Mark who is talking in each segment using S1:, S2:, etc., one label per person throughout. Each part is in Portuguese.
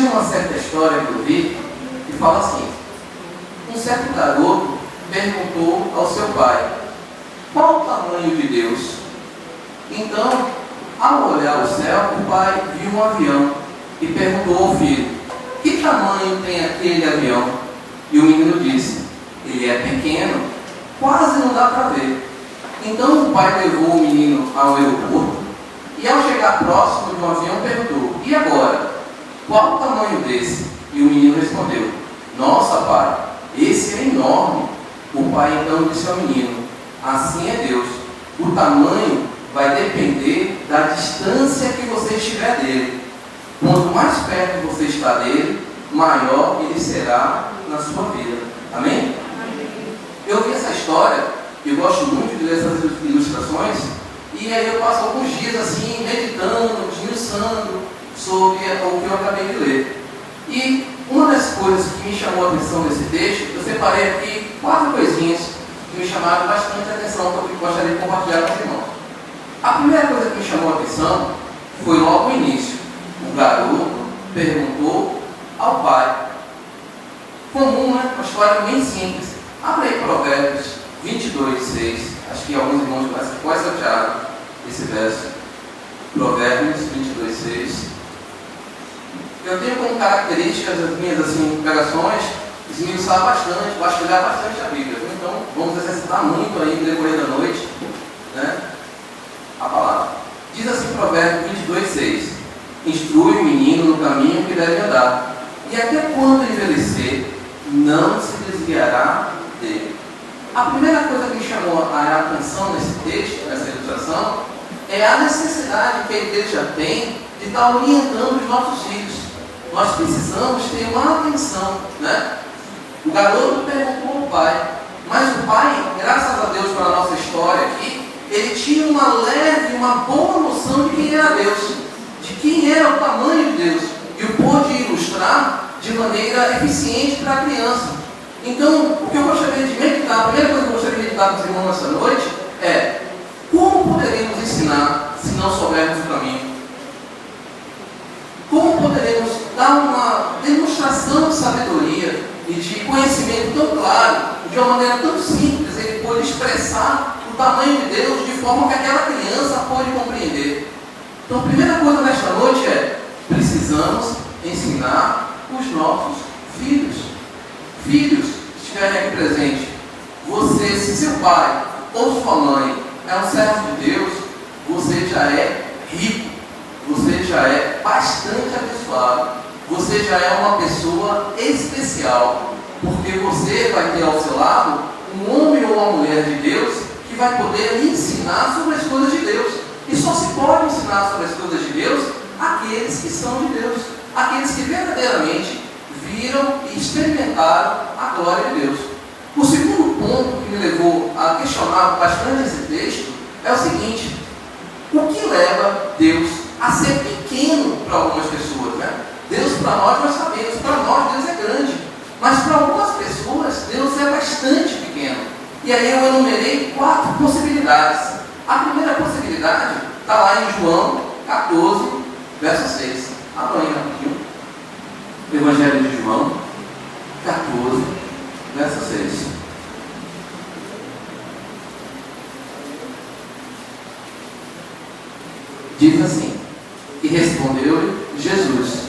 S1: uma certa história que eu vi que fala assim: um certo garoto perguntou ao seu pai qual o tamanho de Deus. Então, ao olhar o céu, o pai viu um avião e perguntou ao filho: que tamanho tem aquele avião? E o menino disse: ele é pequeno, quase não dá para ver. Então o pai levou o menino ao aeroporto e, ao chegar próximo de um avião, perguntou: e agora? Qual o tamanho desse? E o menino respondeu: nossa, pai, esse é enorme. O pai então disse ao menino: assim é Deus. O tamanho vai depender da distância que você estiver dele. Quanto mais perto você está dele, maior ele será na sua vida. Amém? Eu vi essa história, eu gosto muito de ler essas ilustrações, e aí eu passo alguns dias assim, meditando, desmiuçando sobre o que eu acabei de ler. E uma das coisas que me chamou a atenção nesse texto, eu separei aqui 4 coisinhas que me chamaram bastante a atenção, que eu gostaria de compartilhar com os irmãos. A primeira coisa que me chamou a atenção foi logo no início. O garoto perguntou ao pai. Comum, né? Uma história bem simples. Abre aí Provérbios 22:6. Acho que alguns irmãos conhecem. Quase saltearam esse verso. Provérbios 22:6. Eu tenho como características as minhas pregações esmiuçar bastante, vasculhar bastante a Bíblia. Então, vamos exercitar muito aí no decorrer da noite, né? A palavra. Diz assim Provérbios 22:6. Instrui o menino no caminho que deve andar, e até quando envelhecer, não se desviará dele. A primeira coisa que me chamou a atenção nesse texto, nessa ilustração, é a necessidade que a igreja tem de estar orientando os nossos filhos. Nós precisamos ter uma atenção, né? O garoto perguntou ao pai, mas o pai, graças a Deus pela nossa história aqui, ele tinha uma leve, uma boa noção de quem era Deus, de quem era o tamanho de Deus, e o pôde ilustrar de maneira eficiente para a criança. Então, o que eu gostaria de meditar, a primeira coisa que eu gostaria de meditar com os irmãos essa noite é: como poderemos ensinar se não soubermos o caminho? Como poderemos dar uma demonstração de sabedoria e de conhecimento tão claro, de uma maneira tão simples, ele pôde expressar o tamanho de Deus de forma que aquela criança pôde compreender? Então, a primeira coisa nesta noite é: precisamos ensinar os nossos filhos. Filhos, se estiverem aqui presentes, você, se seu pai ou sua mãe é um servo de Deus, você já é rico, você já é bastante abençoado, você já é uma pessoa especial, porque você vai ter ao seu lado um homem ou uma mulher de Deus que vai poder lhe ensinar sobre as coisas de Deus. E só se pode ensinar sobre as coisas de Deus aqueles que são de Deus, aqueles que verdadeiramente viram e experimentaram a glória de Deus. O segundo ponto que me levou a questionar bastante esse texto é o seguinte: o que leva Deus a ser pequeno para algumas pessoas, né? Deus, para nós sabemos, para nós Deus é grande, mas para algumas pessoas Deus é bastante pequeno. E aí eu enumerei 4 possibilidades. A primeira possibilidade está lá em João 14, verso 6. Abra aí rapidinho. Evangelho de João 14, verso 6. Diz assim: e respondeu-lhe Jesus: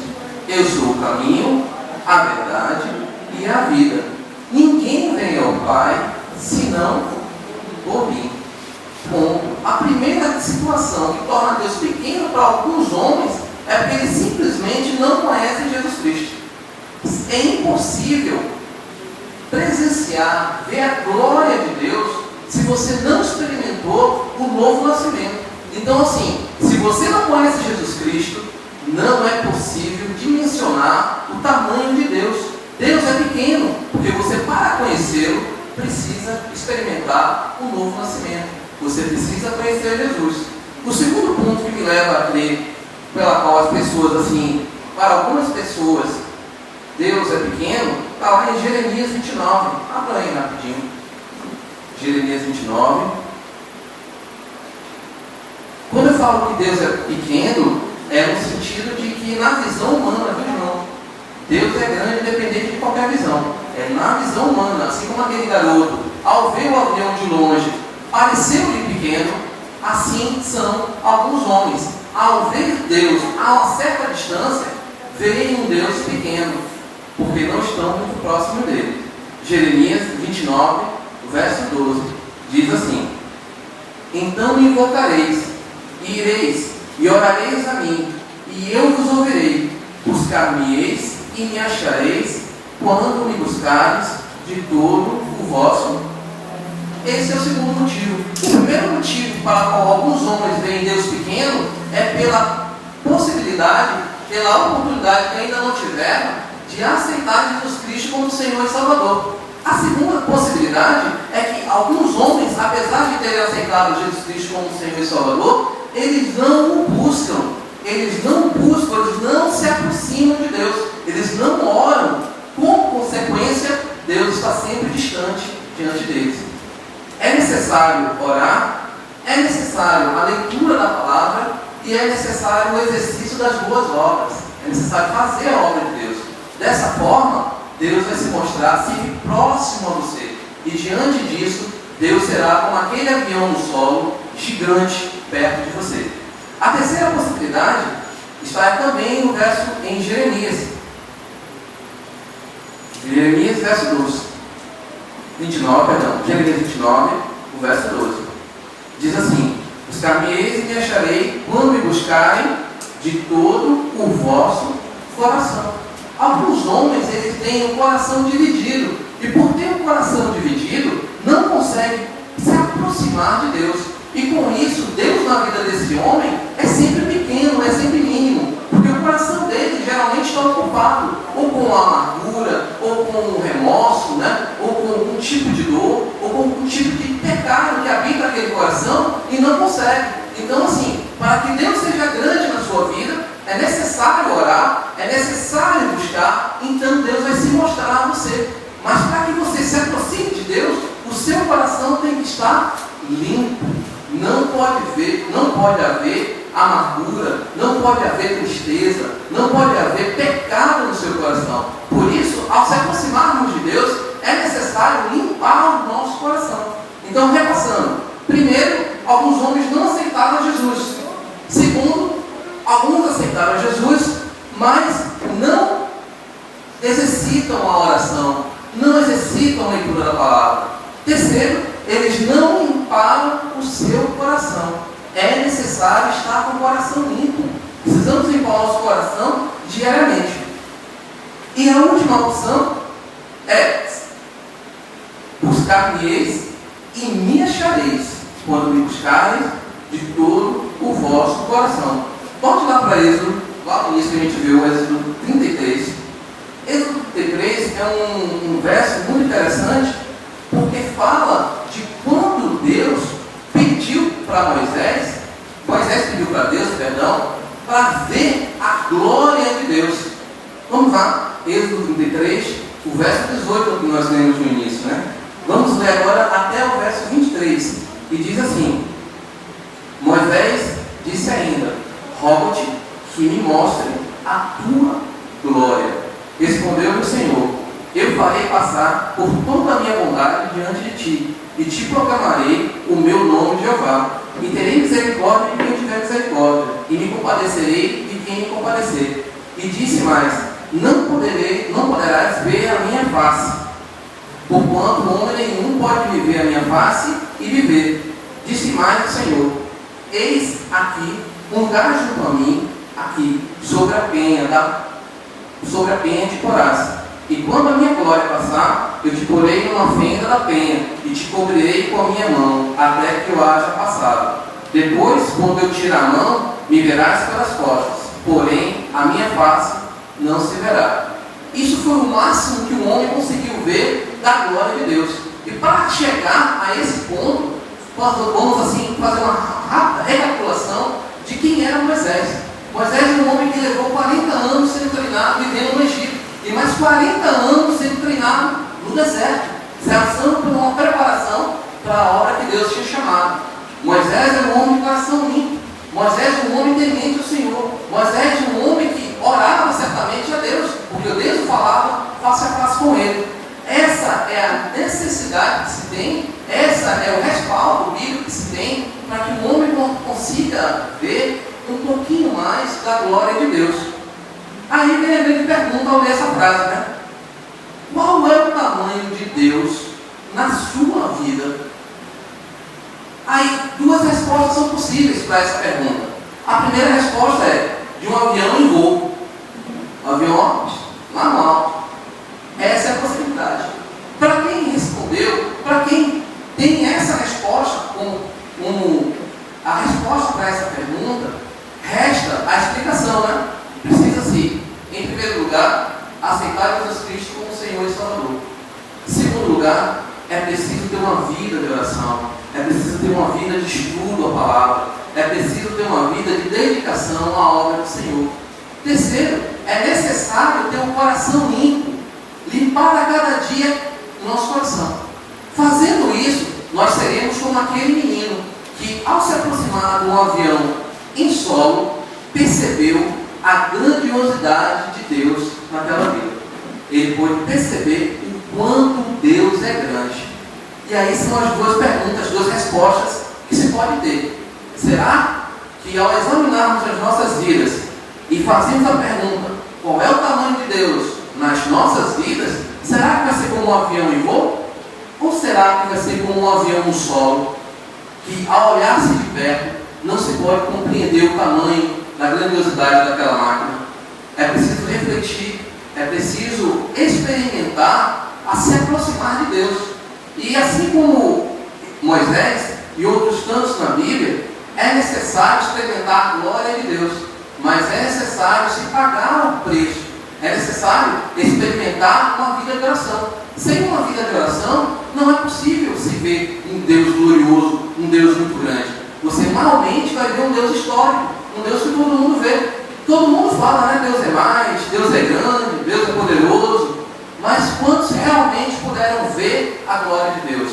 S1: eu sou o caminho, a verdade e a vida. Ninguém vem ao Pai senão por mim. Ponto. A primeira situação que torna Deus pequeno para alguns homens é porque eles simplesmente não conhecem Jesus Cristo. É impossível presenciar, ver a glória de Deus se você não experimentou o novo nascimento. Então, assim, se você não conhece Jesus Cristo, não é possível dimensionar o tamanho de Deus. Deus é pequeno, porque você, para conhecê-lo, precisa experimentar o novo nascimento. Você precisa conhecer Jesus. O segundo ponto que me leva a crer, pela qual as pessoas, para algumas pessoas, Deus é pequeno, está lá em Jeremias 29. Abra aí rapidinho. Jeremias 29. Quando eu falo que Deus é pequeno, é no sentido de que na visão humana, viu, irmão? é grande independente de qualquer visão. É na visão humana, assim como aquele garoto, ao ver o avião de longe, pareceu-lhe pequeno, assim são alguns homens. Ao ver Deus a uma certa distância, veem um Deus pequeno, porque não estão muito próximo dele. Jeremias 29, verso 12, diz assim: então me invocareis, e ireis, e orareis a mim, e eu vos ouvirei. Buscar-me-eis e me achareis, quando me buscares de todo o vosso. Esse é o segundo motivo. O primeiro motivo para qual alguns homens veem Deus pequeno é pela possibilidade, pela oportunidade que ainda não tiveram de aceitar Jesus Cristo como Senhor e Salvador. A segunda possibilidade é que alguns homens, apesar de terem aceitado Jesus Cristo como Senhor e Salvador, eles não o buscam, eles não se aproximam de Deus, eles não oram. Como consequência, Deus está sempre distante diante deles. É necessário orar, é necessário a leitura da palavra e é necessário o exercício das boas obras. É necessário fazer a obra de Deus. Dessa forma, Deus vai se mostrar sempre próximo a você. E diante disso, Deus será como aquele avião no solo, gigante, perto de você. A terceira possibilidade está também no verso em Jeremias. Jeremias, verso 12. 29, perdão, Jeremias 29, o verso 12. Diz assim: buscar-me-eis e me acharei, quando me buscarem de todo o vosso coração. Alguns homens, eles têm o coração dividido, e por ter o coração dividido, não conseguem se aproximar de Deus. E com isso, Deus na vida desse homem é sempre pequeno, é sempre mínimo, porque o coração dele geralmente está ocupado ou com a amargura, ou com o remorso, né? Ou com algum tipo de dor, ou com algum tipo de pecado que habita aquele coração e não consegue. Então, assim, para que Deus seja grande na sua vida, é necessário orar, é necessário buscar, então Deus vai se mostrar a você. Mas para que você se aproxime de Deus, o seu coração tem que estar limpo. Não pode haver amargura, não pode haver tristeza, não pode haver pecado no seu coração. Por isso, ao se aproximarmos de Deus, é necessário limpar o nosso coração. Então, repassando: primeiro, alguns homens não aceitaram Jesus. Segundo, alguns aceitaram Jesus, mas não exercitam a oração, não exercitam a leitura da palavra. Terceiro, eles não limparam o seu coração. É necessário estar com o coração limpo. Precisamos limpar o nosso coração diariamente. E a última opção é: buscar-me-eis e me achareis, quando me buscareis de todo o vosso coração. Volte lá para Êxodo, lá no início que a gente viu, o Êxodo 33. Êxodo 33 é um verso muito interessante, porque fala de quando Deus pediu para Moisés pediu para Deus, para ver a glória de Deus. Vamos lá, Êxodo 33, o verso 18 que nós lemos no início, né? Vamos ler agora até o verso 23, e diz assim: Moisés disse ainda: rogo-te que me mostre a tua glória. Respondeu-lhe o Senhor: eu farei passar por toda a minha bondade diante de ti, e te proclamarei o meu nome Jeová, e terei misericórdia de quem tiver misericórdia, e me compadecerei de quem me compadecer. E disse mais: não poderás ver a minha face, porquanto homem nenhum pode me ver a minha face e viver. Disse mais o Senhor: eis aqui um lugar junto a mim, aqui, sobre a penha de Corás. E quando a minha glória passar, eu te porei numa fenda da penha, e te cobrirei com a minha mão, até que eu haja passado. Depois, quando eu tirar a mão, me verás pelas costas, porém a minha face não se verá. Isso foi o máximo que o homem conseguiu ver da glória de Deus. E para chegar a esse ponto, nós vamos assim fazer uma rápida recapitulação de quem era Moisés. Moisés é um homem que levou 40 anos sendo treinado, vivendo no Egito, e mais 40 anos sendo treinado no deserto, passando por uma preparação para a obra que Deus tinha chamado. Moisés era um homem de coração limpo. Moisés era um homem temente ao Senhor. Moisés era um homem que orava certamente a Deus, porque Deus falava face a face com Ele. Essa é a necessidade que se tem, essa é o respaldo bíblico que se tem para que o homem consiga ver um pouquinho mais da glória de Deus. Aí vem a grande pergunta ao ler essa frase, né? Qual é o tamanho de Deus na sua vida? Aí duas respostas são possíveis para essa pergunta. A primeira resposta é de um avião em voo. Um avião lá no alto. Essa é a possibilidade. Para quem respondeu, para quem tem essa resposta como a resposta para essa pergunta, resta a explicação, né? Precisa-se, em primeiro lugar, aceitar Jesus Cristo como Senhor e Salvador. Em segundo lugar, é preciso ter uma vida de oração, é preciso ter uma vida de estudo à palavra, é preciso ter uma vida de dedicação à obra do Senhor. Terceiro, é necessário ter um coração limpo, limpar a cada dia o nosso coração. Fazendo isso, nós seremos como aquele menino que, ao se aproximar de um avião em solo, percebeu a grandiosidade de Deus naquela vida. Ele pôde perceber o quanto Deus é grande. E aí são as duas perguntas, as duas respostas que se pode ter. Será que ao examinarmos as nossas vidas e fazermos a pergunta, qual é o tamanho de Deus nas nossas vidas, será que vai ser como um avião em voo? Ou será que vai ser como um avião no solo, que ao olhar-se de perto, não se pode compreender o tamanho da grandiosidade daquela máquina? É preciso refletir, é preciso experimentar a se aproximar de Deus. E assim como Moisés e outros tantos na Bíblia, é necessário experimentar a glória de Deus, mas é necessário se pagar o preço, é necessário experimentar uma vida de oração. Sem uma vida de oração, não é possível se ver um Deus glorioso, um Deus muito grande. Você malmente vai ver um Deus histórico, um Deus que todo mundo vê. Todo mundo fala, né? Deus é mais, Deus é grande, Deus é poderoso. Mas quantos realmente puderam ver a glória de Deus?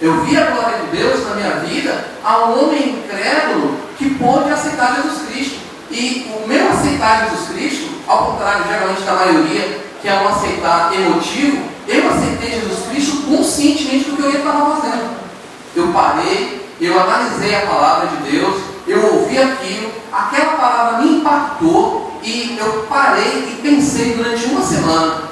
S1: Eu vi a glória de Deus na minha vida a um homem incrédulo que pôde aceitar Jesus Cristo. E o meu aceitar Jesus Cristo, ao contrário, geralmente da maioria, que é um aceitar emotivo, eu aceitei Jesus Cristo conscientemente do que eu estava fazendo. Eu parei, eu analisei a palavra de Deus, eu ouvi aquilo, aquela palavra me impactou e eu parei e pensei durante uma semana.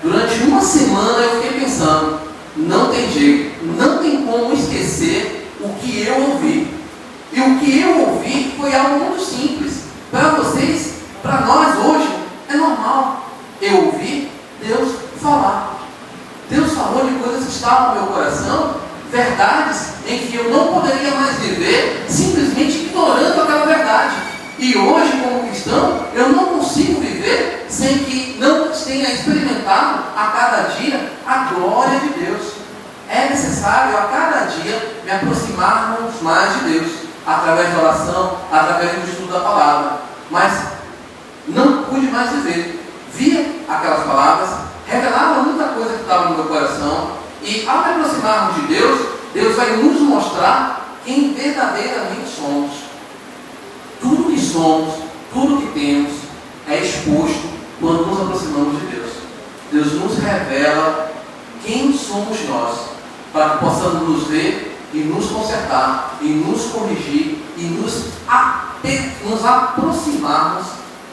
S1: Durante uma semana eu fiquei pensando, não tem jeito, não tem como esquecer o que eu ouvi. E o que eu ouvi foi algo muito simples. Para vocês, para nós hoje, é normal. Eu ouvi Deus falar. Deus falou de coisas que estavam no meu coração, verdades em que eu não poderia mais viver, simplesmente ignorando aquela verdade. E hoje, como cristão, eu não consigo viver sem que não tenha experimentado a cada dia a glória de Deus. É necessário a cada dia me aproximarmos mais de Deus, através da oração, através do estudo da palavra. Mas não pude mais viver. Via aquelas palavras, revelava muita coisa que estava no meu coração, e ao me aproximarmos de Deus, Deus vai nos mostrar quem verdadeiramente somos. Tudo que somos, tudo que temos, é exposto quando nos aproximamos de Deus. Deus nos revela quem somos nós, para que possamos nos ver e nos consertar, e nos corrigir, e nos aproximarmos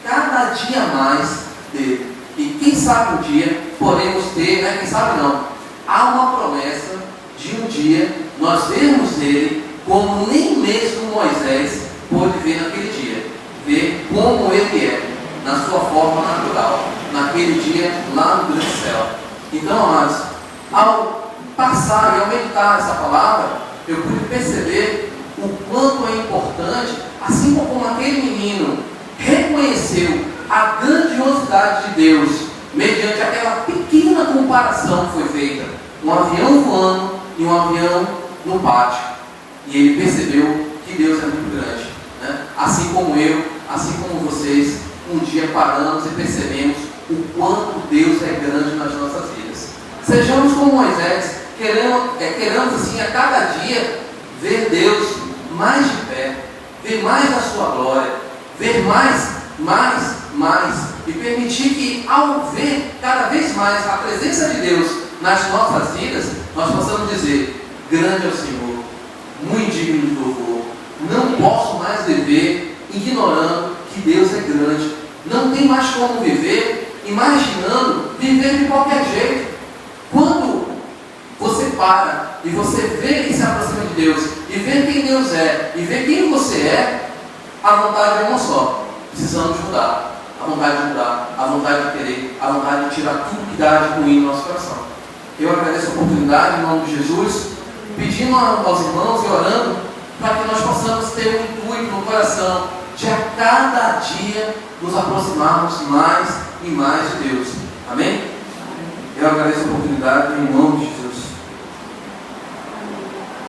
S1: cada dia mais dele. E quem sabe um dia podemos ter, né? Quem sabe não, há uma promessa de um dia nós vermos ele como nem mesmo Moisés pôde ver naquele dia, ver como ele é, na sua forma natural, naquele dia lá no grande céu. Então, amados, ao passar e ao meditar essa palavra, eu pude perceber o quanto é importante, assim como aquele menino reconheceu a grandiosidade de Deus, mediante aquela pequena comparação que foi feita, um avião voando e um avião no pátio, e ele percebeu que Deus é muito grande, né? Assim como eu, assim como vocês, um dia paramos e percebemos o quanto Deus é grande nas nossas vidas. Sejamos como Moisés, queremos assim a cada dia ver Deus mais de perto, ver mais a sua glória, ver mais e permitir que, ao ver cada vez mais a presença de Deus nas nossas vidas, nós possamos dizer: grande é o Senhor, muito digno de louvor. Não posso mais viver ignorando que Deus é grande. Não tem mais como viver imaginando viver de qualquer jeito. Quando você para e você vê e se aproxima de Deus, e vê quem Deus é, e vê quem você é, a vontade é uma só: precisamos mudar. A vontade de mudar, a vontade de querer, a vontade de tirar tudo que dá de ruim no nosso coração. Eu agradeço a oportunidade em nome de Jesus, pedindo aos irmãos e orando para que nós possamos ter um intuito no coração de a cada dia nos aproximarmos mais e mais de Deus. Amém? Eu agradeço a oportunidade em nome de Jesus.